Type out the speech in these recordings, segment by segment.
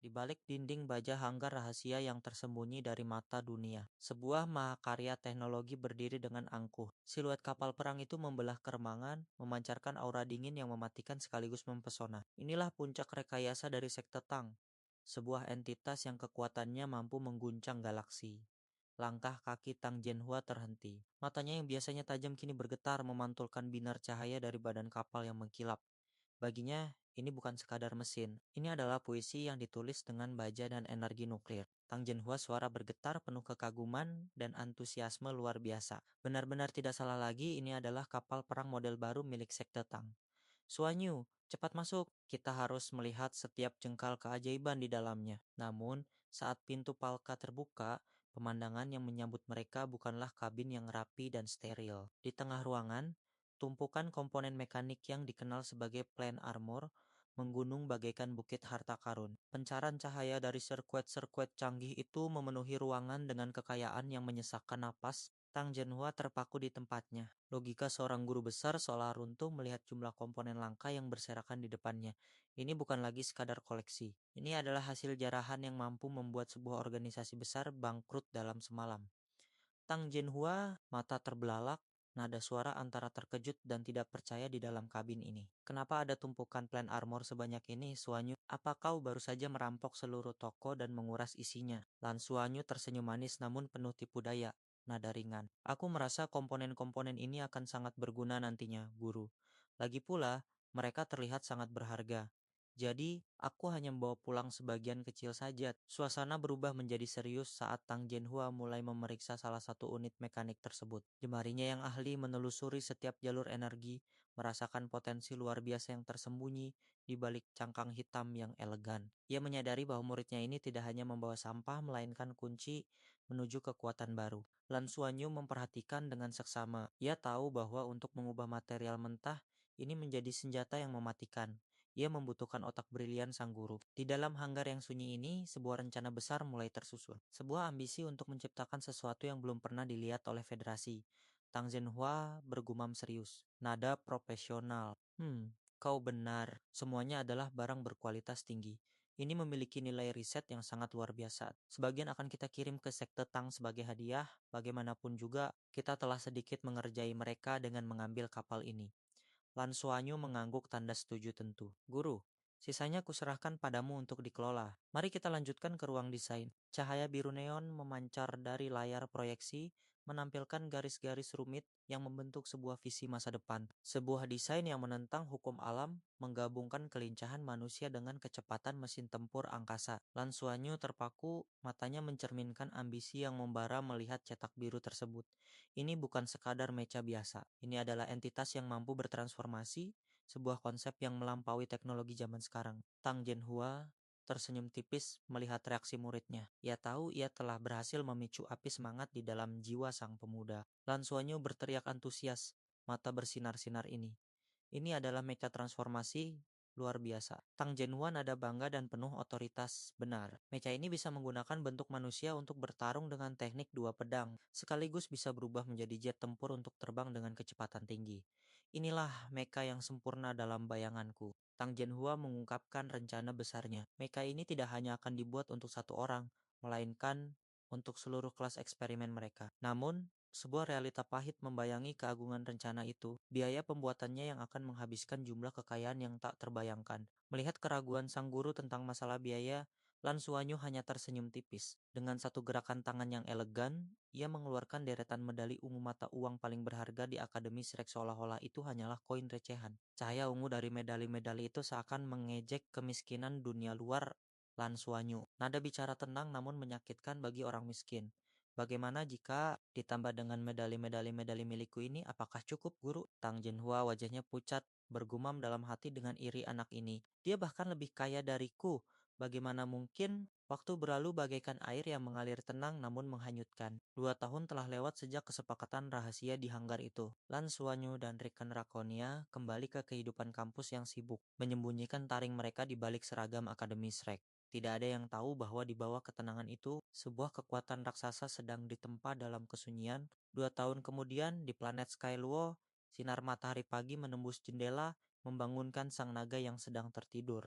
Di balik dinding baja hanggar rahasia yang tersembunyi dari mata dunia. Sebuah mahakarya teknologi berdiri dengan angkuh. Siluet kapal perang itu membelah keremangan, memancarkan aura dingin yang mematikan sekaligus mempesona. Inilah puncak rekayasa dari sekte Tang. Sebuah entitas yang kekuatannya mampu mengguncang galaksi. Langkah kaki Tang Jianhua terhenti. Matanya yang biasanya tajam kini bergetar memantulkan binar cahaya dari badan kapal yang mengkilap. Baginya, ini bukan sekadar mesin. Ini adalah puisi yang ditulis dengan baja dan energi nuklir. Tang Jianhua suara bergetar penuh kekaguman dan antusiasme luar biasa. Benar-benar tidak salah lagi, ini adalah kapal perang model baru milik sekte Tang. Suanyu, cepat masuk. Kita harus melihat setiap jengkal keajaiban di dalamnya. Namun, saat pintu palka terbuka, pemandangan yang menyambut mereka bukanlah kabin yang rapi dan steril. Di tengah ruangan, tumpukan komponen mekanik yang dikenal sebagai plane armor menggunung bagaikan bukit harta karun. Pencaran cahaya dari sirkuit-sirkuit canggih itu memenuhi ruangan dengan kekayaan yang menyesakkan napas. Tang Jianhua terpaku di tempatnya. Logika seorang guru besar seolah runtuh melihat jumlah komponen langka yang berserakan di depannya. Ini bukan lagi sekadar koleksi. Ini adalah hasil jarahan yang mampu membuat sebuah organisasi besar bangkrut dalam semalam. Tang Jianhua, mata terbelalak, nada suara antara terkejut dan tidak percaya di dalam kabin ini. Kenapa ada tumpukan plan armor sebanyak ini, Suanyu? Apa kau baru saja merampok seluruh toko dan menguras isinya? Lan Suanyu tersenyum manis namun penuh tipu daya. Nada ringan. Aku merasa komponen-komponen ini akan sangat berguna nantinya, guru. Lagi pula, mereka terlihat sangat berharga. Jadi, aku hanya membawa pulang sebagian kecil saja. Suasana berubah menjadi serius saat Tang Jianhua mulai memeriksa salah satu unit mekanik tersebut. Jemarinya yang ahli menelusuri setiap jalur energi, merasakan potensi luar biasa yang tersembunyi di balik cangkang hitam yang elegan. Ia menyadari bahwa muridnya ini tidak hanya membawa sampah, melainkan kunci menuju kekuatan baru. Lan Suanyu memperhatikan dengan seksama. Ia tahu bahwa untuk mengubah material mentah, ini menjadi senjata yang mematikan. Ia membutuhkan otak brilian sang guru. Di dalam hanggar yang sunyi ini, sebuah rencana besar mulai tersusun. Sebuah ambisi untuk menciptakan sesuatu yang belum pernah dilihat oleh Federasi. Tang Zhenhua bergumam serius. Nada profesional. Kau benar. Semuanya adalah barang berkualitas tinggi. Ini memiliki nilai riset yang sangat luar biasa. Sebagian akan kita kirim ke sekte Tang sebagai hadiah. Bagaimanapun juga, kita telah sedikit mengerjai mereka dengan mengambil kapal ini. Lan Suanyu mengangguk tanda setuju tentu. Guru, sisanya kuserahkan padamu untuk dikelola. Mari kita lanjutkan ke ruang desain. Cahaya biru neon memancar dari layar proyeksi, menampilkan garis-garis rumit yang membentuk sebuah visi masa depan. Sebuah desain yang menentang hukum alam, menggabungkan kelincahan manusia dengan kecepatan mesin tempur angkasa. Lan Suanyu terpaku, matanya mencerminkan ambisi yang membara melihat cetak biru tersebut. Ini bukan sekadar mecha biasa. Ini adalah entitas yang mampu bertransformasi, sebuah konsep yang melampaui teknologi zaman sekarang. Tang Jianhua tersenyum tipis melihat reaksi muridnya. Ia tahu ia telah berhasil memicu api semangat di dalam jiwa sang pemuda. Lan Suanyu berteriak antusias, mata bersinar-sinar ini. Ini adalah mecha transformasi luar biasa. Tang Jianhuan ada bangga dan penuh otoritas. Benar, mecha ini bisa menggunakan bentuk manusia untuk bertarung dengan teknik dua pedang, sekaligus bisa berubah menjadi jet tempur untuk terbang dengan kecepatan tinggi. Inilah mecha yang sempurna dalam bayanganku. Tang Jianhua mengungkapkan rencana besarnya. Mecha ini tidak hanya akan dibuat untuk satu orang, melainkan untuk seluruh kelas eksperimen mereka. Namun, sebuah realita pahit membayangi keagungan rencana itu. Biaya pembuatannya yang akan menghabiskan jumlah kekayaan yang tak terbayangkan. Melihat keraguan sang guru tentang masalah biaya, Lan Suanyu hanya tersenyum tipis. Dengan satu gerakan tangan yang elegan, ia mengeluarkan deretan medali ungu mata uang paling berharga di Akademi Shrek seolah-olah itu hanyalah koin recehan. Cahaya ungu dari medali-medali itu seakan mengejek kemiskinan dunia luar Lan Suanyu. Nada bicara tenang namun menyakitkan bagi orang miskin. Bagaimana jika ditambah dengan medali-medali milikku ini, apakah cukup, guru? Tang Jinhua wajahnya pucat, bergumam dalam hati dengan iri anak ini. Dia bahkan lebih kaya dariku. Bagaimana mungkin? Waktu berlalu bagaikan air yang mengalir tenang namun menghanyutkan. 2 tahun telah lewat sejak kesepakatan rahasia di hanggar itu. Lan Suanyu dan Riken Rakonia kembali ke kehidupan kampus yang sibuk, menyembunyikan taring mereka di balik seragam Akademi Shrek. Tidak ada yang tahu bahwa di bawah ketenangan itu, sebuah kekuatan raksasa sedang ditempa dalam kesunyian. 2 tahun kemudian, di planet Skyluo, sinar matahari pagi menembus jendela, membangunkan sang naga yang sedang tertidur.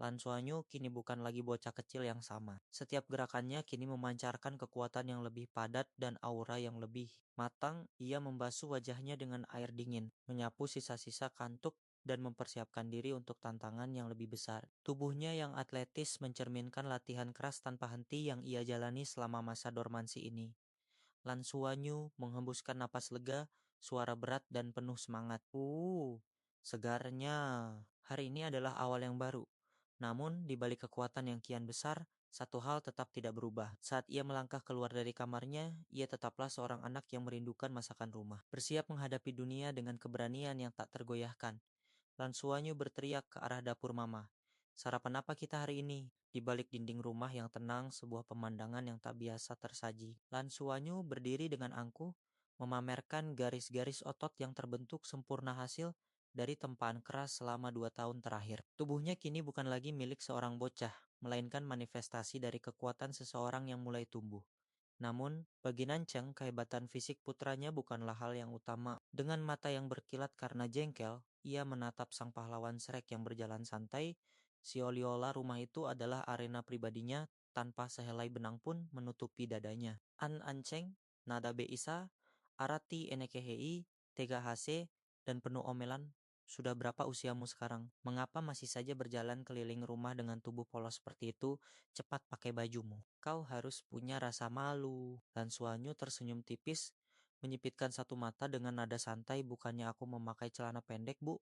Lan Xuanyu kini bukan lagi bocah kecil yang sama. Setiap gerakannya kini memancarkan kekuatan yang lebih padat dan aura yang lebih matang. Ia membasuh wajahnya dengan air dingin, menyapu sisa-sisa kantuk dan mempersiapkan diri untuk tantangan yang lebih besar. Tubuhnya yang atletis mencerminkan latihan keras tanpa henti yang ia jalani selama masa dormansi ini. Lan Xuanyu menghembuskan napas lega, suara berat dan penuh semangat. Segarnya. Hari ini adalah awal yang baru. Namun, di balik kekuatan yang kian besar, satu hal tetap tidak berubah. Saat ia melangkah keluar dari kamarnya, ia tetaplah seorang anak yang merindukan masakan rumah. Bersiap menghadapi dunia dengan keberanian yang tak tergoyahkan. Lan Suanyu berteriak ke arah dapur mama. Sarapan apa kita hari ini? Di balik dinding rumah yang tenang, sebuah pemandangan yang tak biasa tersaji. Lan Suanyu berdiri dengan angkuh, memamerkan garis-garis otot yang terbentuk sempurna hasil dari tempaan keras selama 2 tahun terakhir. Tubuhnya kini bukan lagi milik seorang bocah, melainkan manifestasi dari kekuatan seseorang yang mulai tumbuh. Namun, bagi Nanceng, kehebatan fisik putranya bukanlah hal yang utama. Dengan mata yang berkilat karena jengkel, ia menatap sang pahlawan Shrek yang berjalan santai. Seolah-olah rumah itu adalah arena pribadinya tanpa sehelai benang pun menutupi dadanya. An Anceng, nada Beisa, Arati Enekehei, Tega Hase, dan penuh omelan. Sudah berapa usiamu sekarang? Mengapa masih saja berjalan keliling rumah dengan tubuh polos seperti itu? Cepat pakai bajumu. Kau harus punya rasa malu. Dan Suanyu tersenyum tipis, menyipitkan satu mata dengan nada santai. Bukannya aku memakai celana pendek, Bu.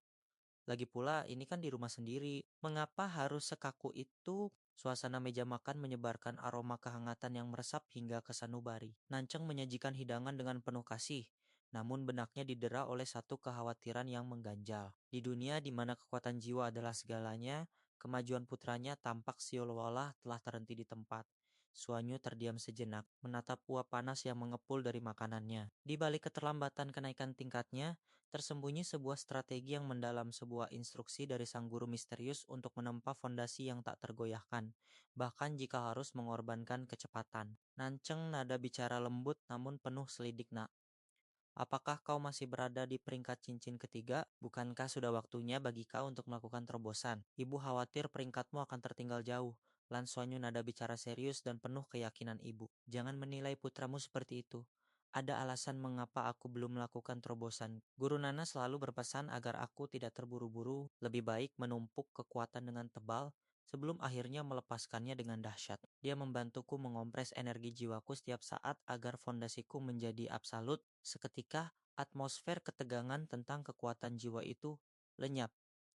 Lagi pula, ini kan di rumah sendiri. Mengapa harus sekaku itu? Suasana meja makan menyebarkan aroma kehangatan yang meresap hingga ke sanubari. Nanceng menyajikan hidangan dengan penuh kasih, namun benaknya didera oleh satu kekhawatiran yang mengganjal. Di dunia di mana kekuatan jiwa adalah segalanya, kemajuan putranya tampak seolah-olah telah terhenti di tempat. Suanyu terdiam sejenak, menatap uap panas yang mengepul dari makanannya. Di balik keterlambatan kenaikan tingkatnya, tersembunyi sebuah strategi yang mendalam, sebuah instruksi dari sang guru misterius untuk menempa fondasi yang tak tergoyahkan, bahkan jika harus mengorbankan kecepatan. Nanceng nada bicara lembut namun penuh selidik, nak. Apakah kau masih berada di peringkat cincin ketiga? Bukankah sudah waktunya bagi kau untuk melakukan terobosan? Ibu khawatir peringkatmu akan tertinggal jauh. Lan Suanyu nada bicara serius dan penuh keyakinan ibu. Jangan menilai putramu seperti itu. Ada alasan mengapa aku belum melakukan terobosan. Guru Nana selalu berpesan agar aku tidak terburu-buru, lebih baik menumpuk kekuatan dengan tebal sebelum akhirnya melepaskannya dengan dahsyat. Dia membantuku mengompres energi jiwaku setiap saat agar fondasiku menjadi absolut. Seketika, atmosfer ketegangan tentang kekuatan jiwa itu lenyap,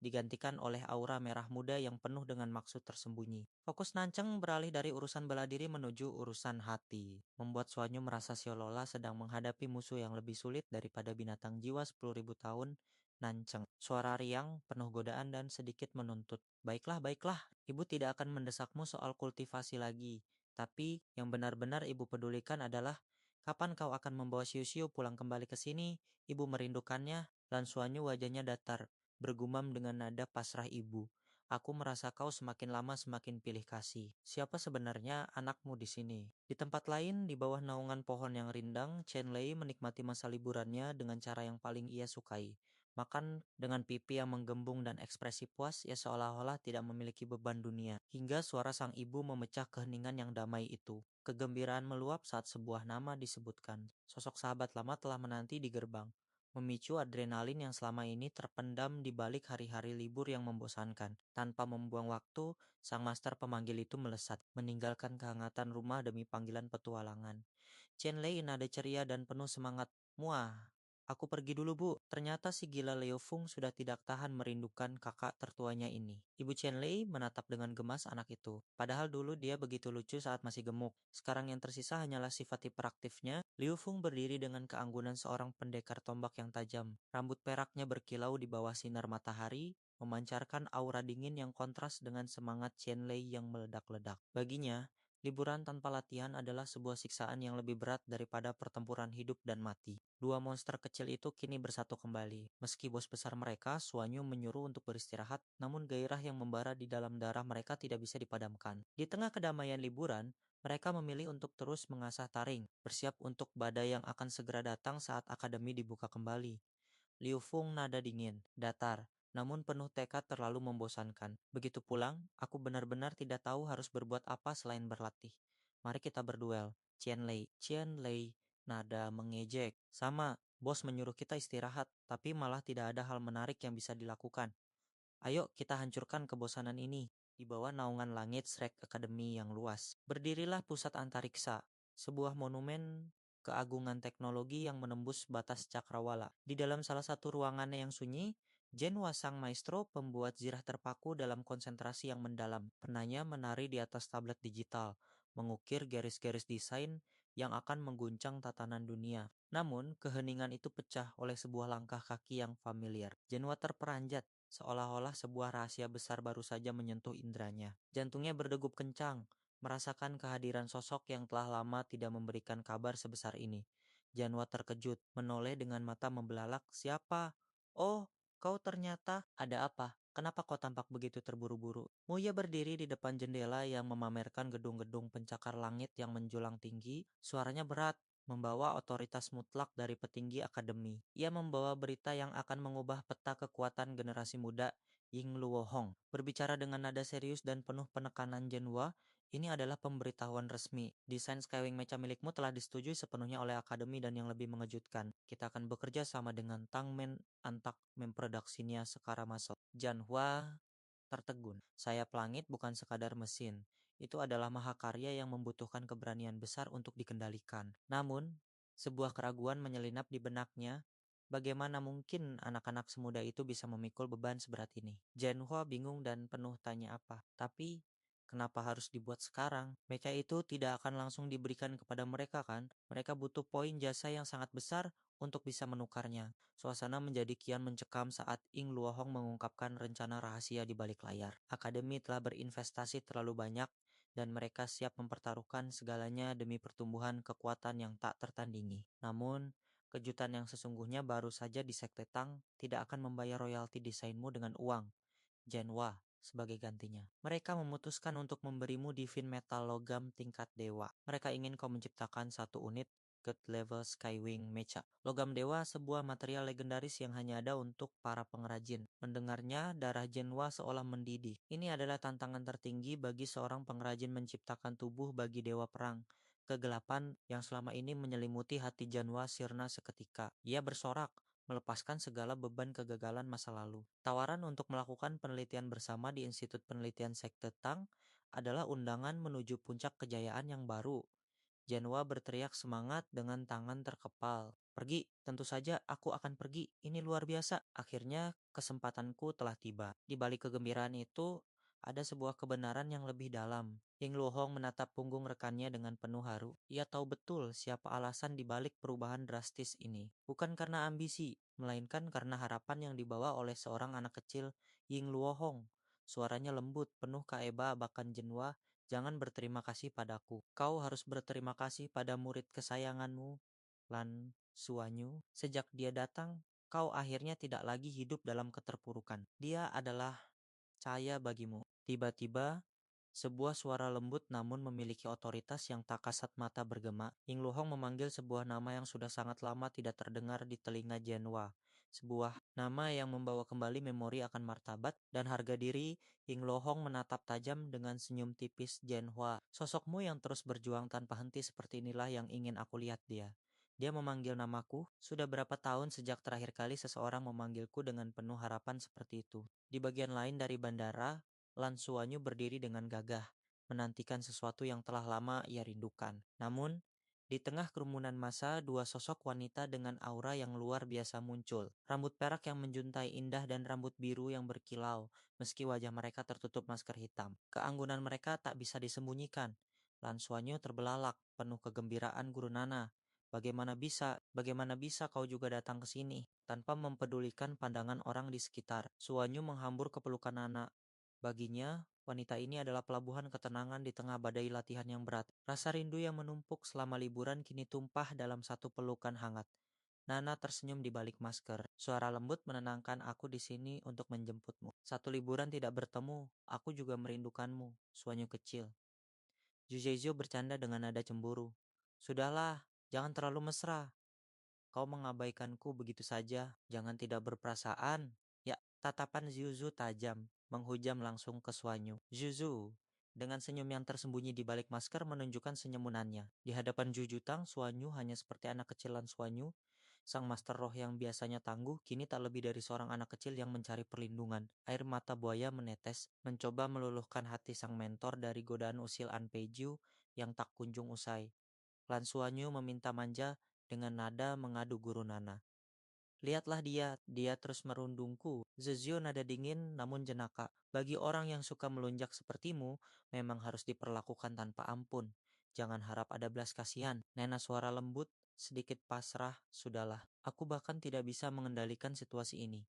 digantikan oleh aura merah muda yang penuh dengan maksud tersembunyi. Fokus Nanceng beralih dari urusan bela diri menuju urusan hati, membuat Suanyu merasa seolah-olah sedang menghadapi musuh yang lebih sulit daripada binatang jiwa 10.000 tahun. Nanceng, suara riang, penuh godaan dan sedikit menuntut. Baiklah, baiklah, ibu tidak akan mendesakmu soal kultivasi lagi. Tapi yang benar-benar ibu pedulikan adalah kapan kau akan membawa Siu-Siu pulang kembali ke sini? Ibu merindukannya. Lan Suanyu wajahnya datar, bergumam dengan nada pasrah ibu. Aku merasa kau semakin lama semakin pilih kasih. Siapa sebenarnya anakmu di sini? Di tempat lain, di bawah naungan pohon yang rindang, Chen Lei menikmati masa liburannya dengan cara yang paling ia sukai. Makan dengan pipi yang menggembung dan ekspresi puas, ia seolah-olah tidak memiliki beban dunia. Hingga suara sang ibu memecah keheningan yang damai itu. Kegembiraan meluap saat sebuah nama disebutkan. Sosok sahabat lama telah menanti di gerbang, memicu adrenalin yang selama ini terpendam di balik hari-hari libur yang membosankan. Tanpa membuang waktu, sang master pemanggil itu melesat, meninggalkan kehangatan rumah demi panggilan petualangan. Chen Lei nada ceria dan penuh semangat. Muah, aku pergi dulu, Bu. Ternyata si gila Leo Fung sudah tidak tahan merindukan kakak tertuanya ini. Ibu Chen Lei menatap dengan gemas anak itu. Padahal dulu dia begitu lucu saat masih gemuk. Sekarang yang tersisa hanyalah sifat hiperaktifnya. Liu Fung berdiri dengan keanggunan seorang pendekar tombak yang tajam. Rambut peraknya berkilau di bawah sinar matahari, memancarkan aura dingin yang kontras dengan semangat Chen Lei yang meledak-ledak. Baginya, liburan tanpa latihan adalah sebuah siksaan yang lebih berat daripada pertempuran hidup dan mati. Dua monster kecil itu kini bersatu kembali. Meski bos besar mereka, Suanyu menyuruh untuk beristirahat, namun gairah yang membara di dalam darah mereka tidak bisa dipadamkan. Di tengah kedamaian liburan, mereka memilih untuk terus mengasah taring, bersiap untuk badai yang akan segera datang saat akademi dibuka kembali. Liu Fung nada dingin, datar. namun penuh tekad terlalu membosankan. Begitu pulang, aku benar-benar tidak tahu harus berbuat apa selain berlatih. Mari kita berduel. Qian Lei, nada mengejek. Sama, bos menyuruh kita istirahat, tapi malah tidak ada hal menarik yang bisa dilakukan. Ayo kita hancurkan kebosanan ini. Di bawah naungan langit Shrek Academy yang luas, berdirilah pusat antariksa, sebuah monumen keagungan teknologi yang menembus batas cakrawala. Di dalam salah satu ruangannya yang sunyi, Genwa sang maestro pembuat zirah terpaku dalam konsentrasi yang mendalam. Penanya menari di atas tablet digital, mengukir garis-garis desain yang akan mengguncang tatanan dunia. Namun, keheningan itu pecah oleh sebuah langkah kaki yang familiar. Genwa terperanjat, seolah-olah sebuah rahasia besar baru saja menyentuh indranya. Jantungnya berdegup kencang, merasakan kehadiran sosok yang telah lama tidak memberikan kabar sebesar ini. Janwa terkejut, menoleh dengan mata membelalak. Siapa? Oh, kau ternyata. Ada apa? Kenapa kau tampak begitu terburu-buru? Muya berdiri di depan jendela yang memamerkan gedung-gedung pencakar langit yang menjulang tinggi. Suaranya berat, membawa otoritas mutlak dari petinggi akademi. Ia membawa berita yang akan mengubah peta kekuatan generasi muda, Ying Luohong. Berbicara dengan nada serius dan penuh penekanan Genwa, ini adalah pemberitahuan resmi. Desain Skywing Mecha milikmu telah disetujui sepenuhnya oleh akademi dan yang lebih mengejutkan, kita akan bekerja sama dengan Tangmen Antak memproduksinya secara massal. Janhua tertegun. Sayap langit bukan sekadar mesin. Itu adalah mahakarya yang membutuhkan keberanian besar untuk dikendalikan. Namun, sebuah keraguan menyelinap di benaknya. Bagaimana mungkin anak-anak semuda itu bisa memikul beban seberat ini? Janhua bingung dan penuh tanya apa. Tapi, kenapa harus dibuat sekarang? Mecha itu tidak akan langsung diberikan kepada mereka kan? Mereka butuh poin jasa yang sangat besar untuk bisa menukarnya. Suasana menjadi kian mencekam saat Ing Luohong mengungkapkan rencana rahasia di balik layar. Akademi telah berinvestasi terlalu banyak dan mereka siap mempertaruhkan segalanya demi pertumbuhan kekuatan yang tak tertandingi. Namun, kejutan yang sesungguhnya baru saja di Sekte Tang tidak akan membayar royalti desainmu dengan uang. Genwa sebagai gantinya. Mereka memutuskan untuk memberimu divine metal logam tingkat dewa. Mereka ingin kau menciptakan satu unit God level Skywing Mecha. Logam dewa sebuah material legendaris yang hanya ada untuk para pengrajin. Mendengarnya, darah Genwa seolah mendidih. Ini adalah tantangan tertinggi bagi seorang pengrajin menciptakan tubuh bagi dewa perang. Kegelapan yang selama ini menyelimuti hati Janwa sirna seketika. Ia bersorak, melepaskan segala beban kegagalan masa lalu. Tawaran untuk melakukan penelitian bersama di Institut Penelitian Sekte Tang adalah undangan menuju puncak kejayaan yang baru. Janwa berteriak semangat dengan tangan terkepal. Pergi, tentu saja aku akan pergi. Ini luar biasa. Akhirnya kesempatanku telah tiba. Di balik kegembiraan itu, ada sebuah kebenaran yang lebih dalam. Ying Luohong menatap punggung rekannya dengan penuh haru. Ia tahu betul siapa alasan di balik perubahan drastis ini. Bukan karena ambisi, melainkan karena harapan yang dibawa oleh seorang anak kecil, Ying Luohong. Suaranya lembut, penuh keaeba-abakan Jenwa. Jangan berterima kasih padaku. Kau harus berterima kasih pada murid kesayanganmu, Lan Suanyu. Sejak dia datang, kau akhirnya tidak lagi hidup dalam keterpurukan. Dia adalah cahaya bagimu. Tiba-tiba, sebuah suara lembut namun memiliki otoritas yang tak kasat mata bergema. Ying Luhong memanggil sebuah nama yang sudah sangat lama tidak terdengar di telinga Jenwa. Sebuah nama yang membawa kembali memori akan martabat dan harga diri. Ying Luhong menatap tajam dengan senyum tipis Jenhua. Sosokmu yang terus berjuang tanpa henti seperti inilah yang ingin aku lihat dia. Dia memanggil namaku. Sudah berapa tahun sejak terakhir kali seseorang memanggilku dengan penuh harapan seperti itu. Di bagian lain dari bandara, Lan Suanyu berdiri dengan gagah, menantikan sesuatu yang telah lama ia rindukan. Namun, di tengah kerumunan massa, dua sosok wanita dengan aura yang luar biasa muncul. Rambut perak yang menjuntai indah dan rambut biru yang berkilau, meski wajah mereka tertutup masker hitam. Keanggunan mereka tak bisa disembunyikan. Lan Suanyu terbelalak, penuh kegembiraan Guru Nana. Bagaimana bisa kau juga datang ke sini? Tanpa mempedulikan pandangan orang di sekitar, Suanyu menghambur ke pelukan Nana. Baginya, wanita ini adalah pelabuhan ketenangan di tengah badai latihan yang berat. Rasa rindu yang menumpuk selama liburan kini tumpah dalam satu pelukan hangat. Nana tersenyum di balik masker. Suara lembut menenangkan, aku di sini untuk menjemputmu. Satu liburan tidak bertemu, aku juga merindukanmu, Suanyu kecil. Juzezio bercanda dengan nada cemburu. Sudahlah, jangan terlalu mesra. Kau mengabaikanku begitu saja, jangan tidak berperasaan. Ya, Tatapan Zuzu tajam, menghujam langsung ke Suanyu. Zuzu, dengan senyum yang tersembunyi di balik masker menunjukkan senyemunannya. Di hadapan Jujutang, Suanyu hanya seperti anak kecilan Suanyu. Sang master roh yang biasanya tangguh, kini tak lebih dari seorang anak kecil yang mencari perlindungan. Air mata buaya menetes, mencoba meluluhkan hati sang mentor dari godaan usil Anpeju yang tak kunjung usai. Lan Suanyu meminta manja dengan nada mengadu guru Nana. Lihatlah dia terus merundungku. Zezio nada dingin namun jenaka. Bagi orang yang suka melunjak sepertimu, memang harus diperlakukan tanpa ampun. Jangan harap ada belas kasihan. Nena suara lembut, sedikit pasrah, sudahlah. Aku bahkan tidak bisa mengendalikan situasi ini.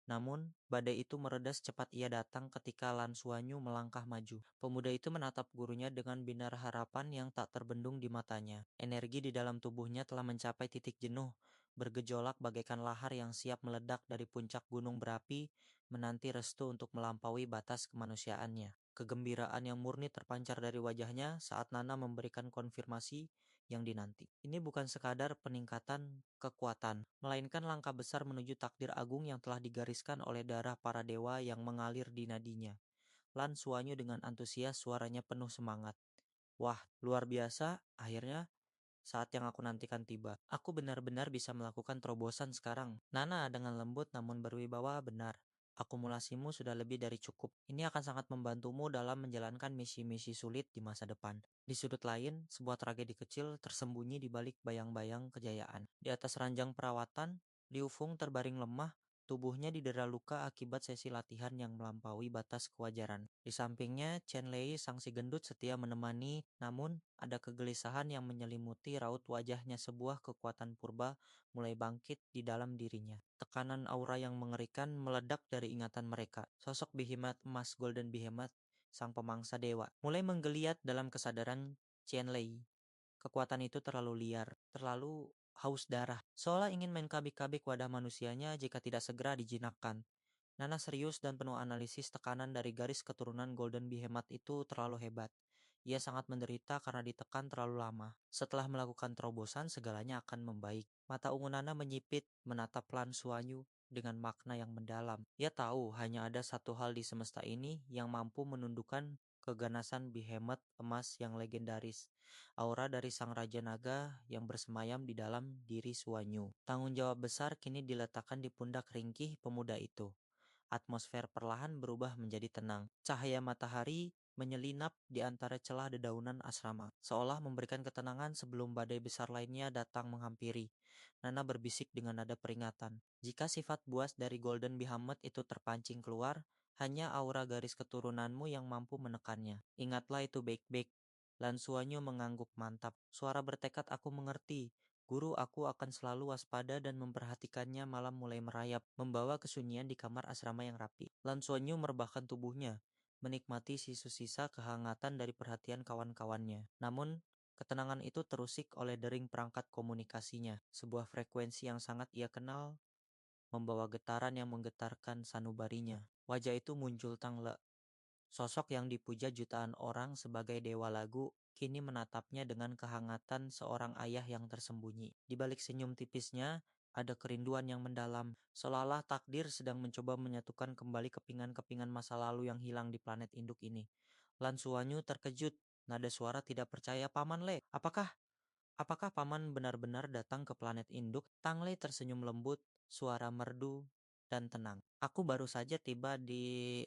Namun, badai itu mereda secepat ia datang ketika Lan Suanyu melangkah maju. Pemuda itu menatap gurunya dengan binar harapan yang tak terbendung di matanya. Energi di dalam tubuhnya telah mencapai titik jenuh, bergejolak bagaikan lahar yang siap meledak dari puncak gunung berapi, menanti restu untuk melampaui batas kemanusiaannya. Kegembiraan yang murni terpancar dari wajahnya saat Nana memberikan konfirmasi yang dinanti. Ini bukan sekadar peningkatan kekuatan, melainkan langkah besar menuju takdir agung yang telah digariskan oleh darah para dewa yang mengalir di nadinya. Lan Suanyu dengan antusias, suaranya penuh semangat. Wah, luar biasa, akhirnya saat yang aku nantikan tiba. Aku benar-benar bisa melakukan terobosan sekarang. Nana dengan lembut namun berwibawa benar. Akumulasimu sudah lebih dari cukup. Ini akan sangat membantumu dalam menjalankan misi-misi sulit di masa depan. Di sudut lain, sebuah tragedi kecil tersembunyi di balik bayang-bayang kejayaan. Di atas ranjang perawatan, Liu Feng terbaring lemah, tubuhnya didera luka akibat sesi latihan yang melampaui batas kewajaran. Di sampingnya, Chen Lei sang si gendut setia menemani, namun ada kegelisahan yang menyelimuti raut wajahnya. Sebuah kekuatan purba mulai bangkit di dalam dirinya. Tekanan aura yang mengerikan meledak dari ingatan mereka. Sosok Behemoth emas Golden Behemoth, sang pemangsa dewa, mulai menggeliat dalam kesadaran Chen Lei. Kekuatan itu terlalu liar, terlalu haus darah, seolah ingin main kabik-kabik wadah manusianya jika tidak segera dijinakkan. Nana serius dan penuh analisis. Tekanan dari garis keturunan Golden Behemoth itu terlalu hebat. Ia sangat menderita karena ditekan terlalu lama. Setelah melakukan terobosan, segalanya akan membaik. Mata ungu Nana menyipit, menatap Lan Suanyu dengan makna yang mendalam. Ia tahu hanya ada satu hal di semesta ini yang mampu menundukkan keganasan Behemoth emas yang legendaris. Aura dari sang Raja Naga yang bersemayam di dalam diri Suanyu. Tanggung jawab besar kini diletakkan di pundak ringkih pemuda itu. Atmosfer perlahan berubah menjadi tenang. Cahaya matahari menyelinap di antara celah dedaunan asrama, seolah memberikan ketenangan sebelum badai besar lainnya datang menghampiri. Nana berbisik dengan nada peringatan. Jika sifat buas dari Golden Behemoth itu terpancing keluar, hanya aura garis keturunanmu yang mampu menekannya. Ingatlah itu baik-baik. Lan Suanyu mengangguk mantap. Suara bertekad, aku mengerti. Guru, aku akan selalu waspada dan memperhatikannya. Malam mulai merayap, membawa kesunyian di kamar asrama yang rapi. Lan Suanyu merebahkan tubuhnya, menikmati sisa-sisa kehangatan dari perhatian kawan-kawannya. Namun, ketenangan itu terusik oleh dering perangkat komunikasinya. Sebuah frekuensi yang sangat ia kenal, membawa getaran yang menggetarkan sanubarinya. Wajah itu muncul Tangle. Sosok yang dipuja jutaan orang sebagai dewa lagu kini menatapnya dengan kehangatan seorang ayah yang tersembunyi. Di balik senyum tipisnya, ada kerinduan yang mendalam, seolah-olah takdir sedang mencoba menyatukan kembali kepingan-kepingan masa lalu yang hilang di planet induk ini. Lan Suanyu terkejut, nada suara tidak percaya. Paman Le, apakah paman benar-benar datang ke planet induk? Tang Le tersenyum lembut, suara merdu dan tenang. Aku baru saja tiba di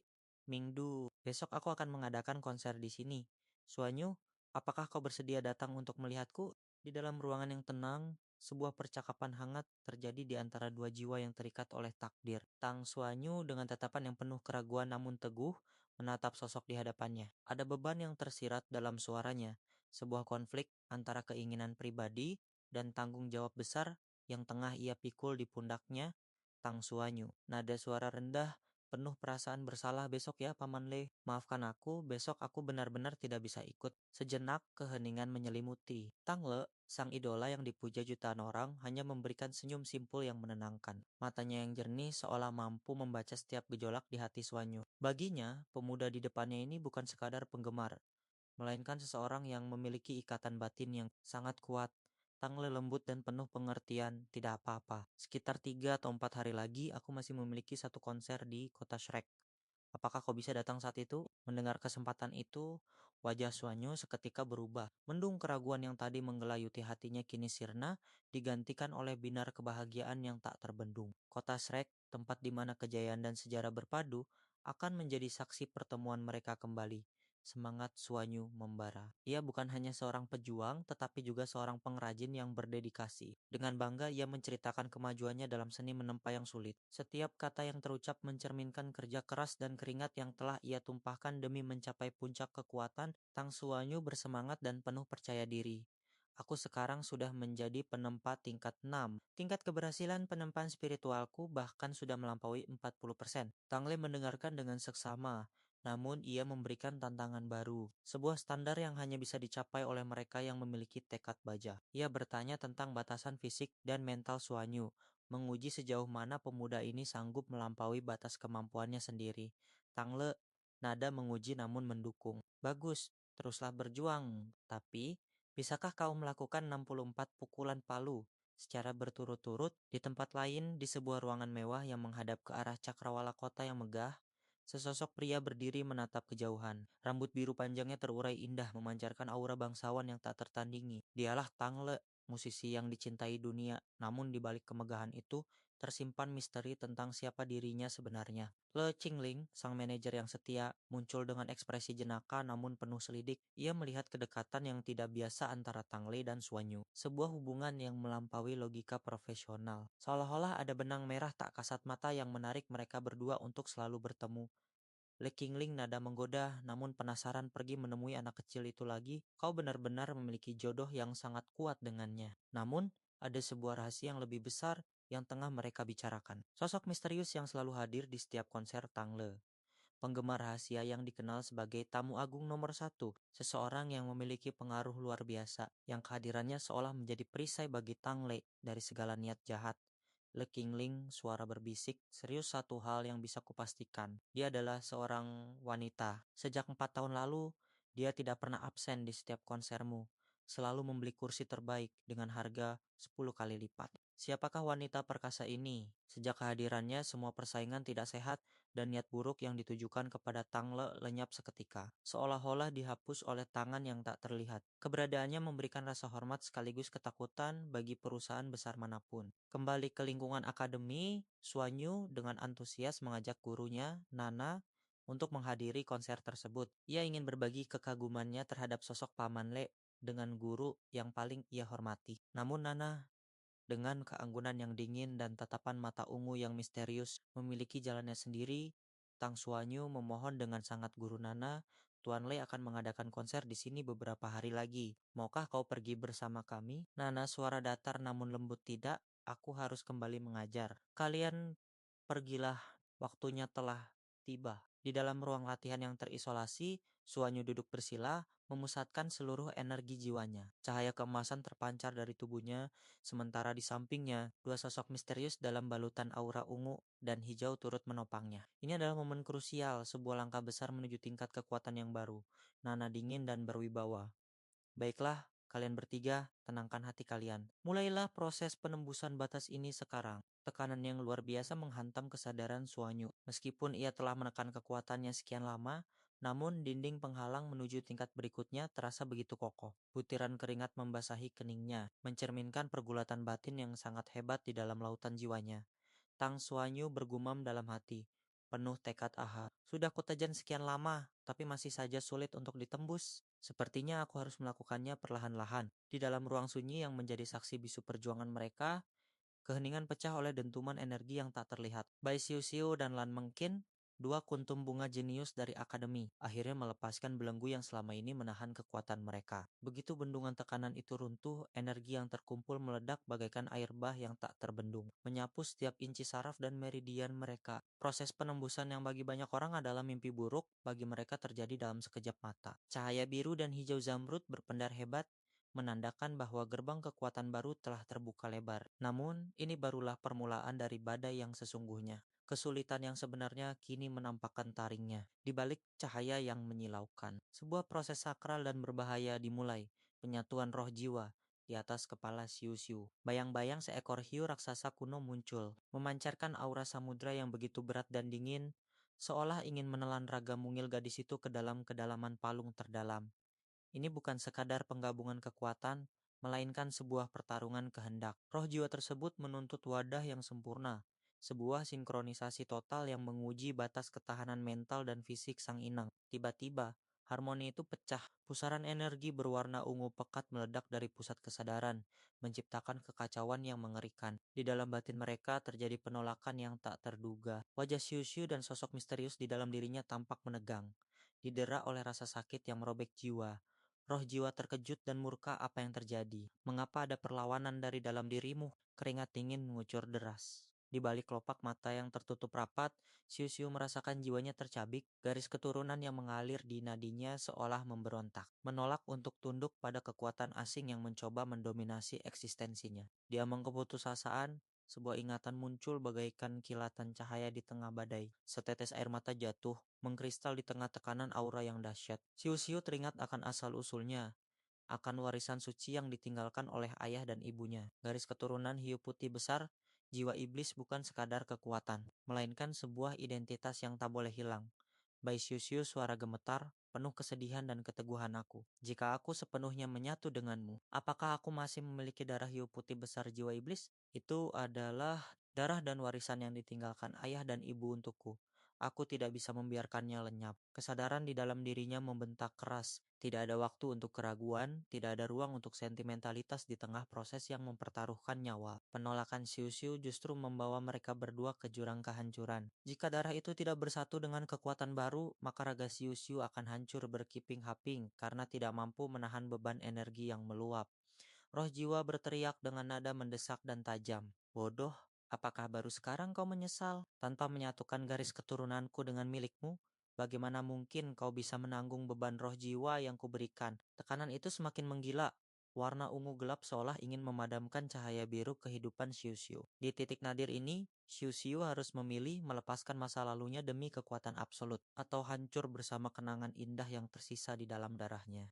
Mingdu. Besok aku akan mengadakan konser di sini. Suanyu, apakah kau bersedia datang untuk melihatku? Di dalam ruangan yang tenang, sebuah percakapan hangat terjadi di antara dua jiwa yang terikat oleh takdir. Tang Suanyu dengan tatapan yang penuh keraguan namun teguh menatap sosok di hadapannya. Ada beban yang tersirat dalam suaranya, sebuah konflik antara keinginan pribadi dan tanggung jawab besar yang tengah ia pikul di pundaknya. Tang Suanyu, nada suara rendah penuh perasaan bersalah. Besok ya Paman Le, maafkan aku, besok aku benar-benar tidak bisa ikut. Sejenak keheningan menyelimuti. Tang Le, sang idola yang dipuja jutaan orang, hanya memberikan senyum simpul yang menenangkan. Matanya yang jernih seolah mampu membaca setiap gejolak di hati Suanyu. Baginya, pemuda di depannya ini bukan sekadar penggemar, melainkan seseorang yang memiliki ikatan batin yang sangat kuat. Tangle lembut dan penuh pengertian, tidak apa-apa. Sekitar 3 atau 4 hari lagi, aku masih memiliki satu konser di kota Shrek. Apakah kau bisa datang saat itu? Mendengar kesempatan itu, wajah Suanyo seketika berubah. Mendung keraguan yang tadi menggelayuti hatinya kini sirna, digantikan oleh binar kebahagiaan yang tak terbendung. Kota Shrek, tempat di mana kejayaan dan sejarah berpadu, akan menjadi saksi pertemuan mereka kembali. Semangat Suanyo membara. Ia bukan hanya seorang pejuang, tetapi juga seorang pengrajin yang berdedikasi. Dengan bangga, ia menceritakan kemajuannya dalam seni menempa yang sulit. Setiap kata yang terucap mencerminkan kerja keras dan keringat yang telah ia tumpahkan demi mencapai puncak kekuatan. Tang Suanyo bersemangat dan penuh percaya diri. Aku sekarang sudah menjadi penempa tingkat 6. Tingkat keberhasilan penempaan spiritualku bahkan sudah melampaui 40%. Tangle mendengarkan dengan seksama. Namun ia memberikan tantangan baru, sebuah standar yang hanya bisa dicapai oleh mereka yang memiliki tekad baja. Ia bertanya tentang batasan fisik dan mental Suanyu, menguji sejauh mana pemuda ini sanggup melampaui batas kemampuannya sendiri. Tangle, nada menguji namun mendukung. Bagus, teruslah berjuang. Tapi, bisakah kau melakukan 64 pukulan palu secara berturut-turut di tempat lain di sebuah ruangan mewah yang menghadap ke arah cakrawala kota yang megah? Sesosok pria berdiri menatap kejauhan. Rambut biru panjangnya terurai indah memancarkan aura bangsawan yang tak tertandingi. Dialah Tangle, musisi yang dicintai dunia. Namun di balik kemegahan itu, tersimpan misteri tentang siapa dirinya sebenarnya. Le Qingling, sang manajer yang setia, muncul dengan ekspresi jenaka namun penuh selidik. Ia melihat kedekatan yang tidak biasa antara Tangle dan Suanyu. Sebuah hubungan yang melampaui logika profesional. Seolah-olah ada benang merah tak kasat mata yang menarik mereka berdua untuk selalu bertemu. Le Qingling nada menggoda, namun penasaran pergi menemui anak kecil itu lagi. Kau benar-benar memiliki jodoh yang sangat kuat dengannya. Namun, ada sebuah rahasia yang lebih besar yang tengah mereka bicarakan. Sosok misterius yang selalu hadir di setiap konser Tangle. Penggemar rahasia yang dikenal sebagai tamu agung nomor satu, seseorang yang memiliki pengaruh luar biasa, yang kehadirannya seolah menjadi perisai bagi Tangle dari segala niat jahat. Le Qingling, suara berbisik, serius satu hal yang bisa kupastikan. Dia adalah seorang wanita. Sejak 4 tahun lalu, dia tidak pernah absen di setiap konsermu. Selalu membeli kursi terbaik dengan harga 10 kali lipat. Siapakah wanita perkasa ini? Sejak kehadirannya, semua persaingan tidak sehat dan niat buruk yang ditujukan kepada Tangle lenyap seketika, seolah-olah dihapus oleh tangan yang tak terlihat. Keberadaannya memberikan rasa hormat sekaligus ketakutan bagi perusahaan besar manapun. Kembali ke lingkungan akademi, Suanyu dengan antusias mengajak gurunya, Nana, untuk menghadiri konser tersebut. Ia ingin berbagi kekagumannya terhadap sosok Paman Le dengan guru yang paling ia hormati. Namun Nana dengan keanggunan yang dingin dan tatapan mata ungu yang misterius memiliki jalannya sendiri, Tang Suanyu memohon dengan sangat guru Nana, Tuan Le akan mengadakan konser di sini beberapa hari lagi. Maukah kau pergi bersama kami? Nana suara datar namun lembut tidak, aku harus kembali mengajar. Kalian pergilah, waktunya telah tiba. Di dalam ruang latihan yang terisolasi, Suanyu duduk bersila, memusatkan seluruh energi jiwanya. Cahaya keemasan terpancar dari tubuhnya, sementara di sampingnya, dua sosok misterius dalam balutan aura ungu dan hijau turut menopangnya. Ini adalah momen krusial, sebuah langkah besar menuju tingkat kekuatan yang baru. Nana dingin dan berwibawa. Baiklah, kalian bertiga, tenangkan hati kalian. Mulailah proses penembusan batas ini sekarang. Tekanan yang luar biasa menghantam kesadaran Suanyu. Meskipun ia telah menekan kekuatannya sekian lama, namun dinding penghalang menuju tingkat berikutnya terasa begitu kokoh. Butiran keringat membasahi keningnya, mencerminkan pergulatan batin yang sangat hebat di dalam lautan jiwanya. Tang Suanyu bergumam dalam hati, penuh tekad aha. Sudah kutajan sekian lama, tapi masih saja sulit untuk ditembus. Sepertinya aku harus melakukannya perlahan-lahan. Di dalam ruang sunyi yang menjadi saksi bisu perjuangan mereka, keheningan pecah oleh dentuman energi yang tak terlihat. Bai Siu Siu dan Lan Mengkin, dua kuntum bunga jenius dari akademi, akhirnya melepaskan belenggu yang selama ini menahan kekuatan mereka. Begitu bendungan tekanan itu runtuh, energi yang terkumpul meledak bagaikan air bah yang tak terbendung, menyapu setiap inci saraf dan meridian mereka. Proses penembusan yang bagi banyak orang adalah mimpi buruk, bagi mereka terjadi dalam sekejap mata. Cahaya biru dan hijau zamrud berpendar hebat, menandakan bahwa gerbang kekuatan baru telah terbuka lebar. Namun, ini barulah permulaan dari badai yang sesungguhnya. Kesulitan yang sebenarnya kini menampakkan taringnya. Di balik cahaya yang menyilaukan, sebuah proses sakral dan berbahaya dimulai. Penyatuan roh jiwa. di atas kepala Xiu Xiu. Bayang-bayang seekor hiu raksasa kuno muncul, memancarkan aura samudra yang begitu berat dan dingin, seolah ingin menelan raga mungil gadis itu ke dalam kedalaman palung terdalam. Ini bukan sekadar penggabungan kekuatan, melainkan sebuah pertarungan kehendak. Roh jiwa tersebut menuntut wadah yang sempurna, sebuah sinkronisasi total yang menguji batas ketahanan mental dan fisik sang inang. Tiba-tiba, harmoni itu pecah. Pusaran energi berwarna ungu pekat meledak dari pusat kesadaran, menciptakan kekacauan yang mengerikan. Di dalam batin mereka terjadi penolakan yang tak terduga. Wajah Xiu Xiu dan sosok misterius di dalam dirinya tampak menegang, didera oleh rasa sakit yang merobek jiwa. Roh jiwa terkejut dan murka apa yang terjadi. Mengapa ada perlawanan dari dalam dirimu? Keringat dingin mengucur deras. Di balik kelopak mata yang tertutup rapat, Siu Siu merasakan jiwanya tercabik, garis keturunan yang mengalir di nadinya seolah memberontak, menolak untuk tunduk pada kekuatan asing yang mencoba mendominasi eksistensinya. Dia mengkeputusasaan, sebuah ingatan muncul bagaikan kilatan cahaya di tengah badai. Setetes air mata jatuh, mengkristal di tengah tekanan aura yang dahsyat. Siu-siu teringat akan asal-usulnya, akan warisan suci yang ditinggalkan oleh ayah dan ibunya. Garis keturunan hiu putih besar, jiwa iblis bukan sekadar kekuatan, melainkan sebuah identitas yang tak boleh hilang. Bai Siu-siu suara gemetar, penuh kesedihan dan keteguhan aku. Jika aku sepenuhnya menyatu denganmu, apakah aku masih memiliki darah hiu putih besar jiwa iblis? Itu adalah darah dan warisan yang ditinggalkan ayah dan ibu untukku. Aku tidak bisa membiarkannya lenyap. Kesadaran di dalam dirinya membentak keras. Tidak ada waktu untuk keraguan, tidak ada ruang untuk sentimentalitas di tengah proses yang mempertaruhkan nyawa. Penolakan Siu-Siu justru membawa mereka berdua ke jurang kehancuran. Jika darah itu tidak bersatu dengan kekuatan baru, maka raga Siu-Siu akan hancur berkiping-haping karena tidak mampu menahan beban energi yang meluap. Roh jiwa berteriak dengan nada mendesak dan tajam. Bodoh, apakah baru sekarang kau menyesal? Tanpa menyatukan garis keturunanku dengan milikmu, bagaimana mungkin kau bisa menanggung beban roh jiwa yang kuberikan? Tekanan itu semakin menggila. Warna ungu gelap seolah ingin memadamkan cahaya biru kehidupan Xiu-Xiu. Di titik nadir ini, Xiu-Xiu harus memilih melepaskan masa lalunya demi kekuatan absolut, atau hancur bersama kenangan indah yang tersisa di dalam darahnya.